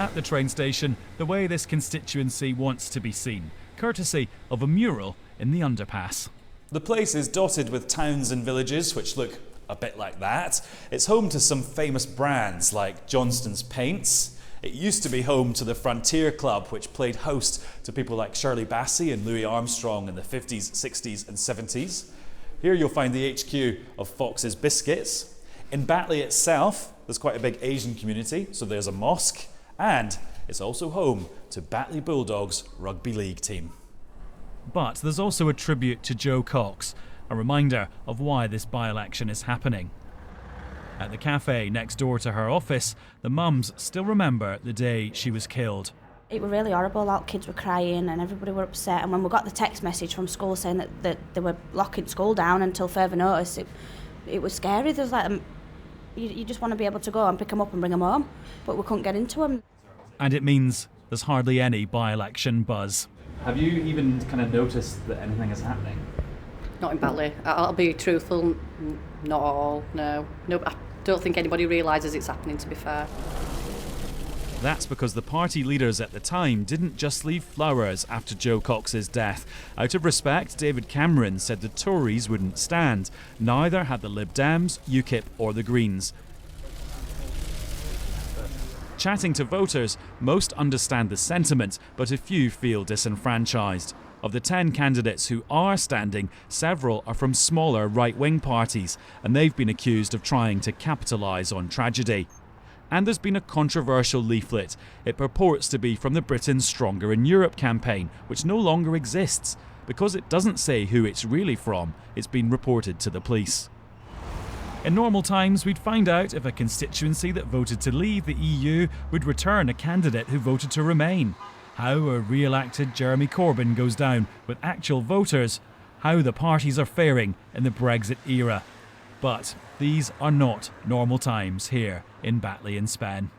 at the train station the way this constituency wants to be seen, courtesy of a mural in the underpass. The place is dotted with towns and villages which look a bit like that. It's home to some famous brands like Johnston's Paints. It used to be home to the Frontier Club, which played host to people like Shirley Bassey and Louis Armstrong in the 50s, 60s and 70s. Here you'll find the HQ of Fox's Biscuits. In Batley itself, there's quite a big Asian community, so there's a mosque, and it's also home to Batley Bulldogs rugby league team. But there's also a tribute to Jo Cox, a reminder of why this by-election is happening. At the cafe next door to her office, the mums still remember the day she was killed. It was really horrible. All kids were crying and everybody were upset. And when we got the text message from school saying that they were locking school down until further notice, it was scary. There was like, you just want to be able to go and pick them up and bring them home, but we couldn't get into them. And it means there's hardly any by-election buzz. Have you even kind of noticed that anything is happening? Not in Batley. I'll be truthful, not at all, no. I don't think anybody realises it's happening, to be fair. That's because the party leaders at the time didn't just leave flowers after Jo Cox's death. Out of respect, David Cameron said the Tories wouldn't stand. Neither had the Lib Dems, UKIP or the Greens. Chatting to voters, most understand the sentiment, but a few feel disenfranchised. Of the 10 candidates who are standing, several are from smaller right-wing parties, and they've been accused of trying to capitalise on tragedy. And there's been a controversial leaflet. It purports to be from the Britain's Stronger in Europe campaign, which no longer exists. Because it doesn't say who it's really from, it's been reported to the police. In normal times, we'd find out if a constituency that voted to leave the EU would return a candidate who voted to remain. How a re-elected Jeremy Corbyn goes down with actual voters. How the parties are faring in the Brexit era. But these are not normal times here in Batley and Spen.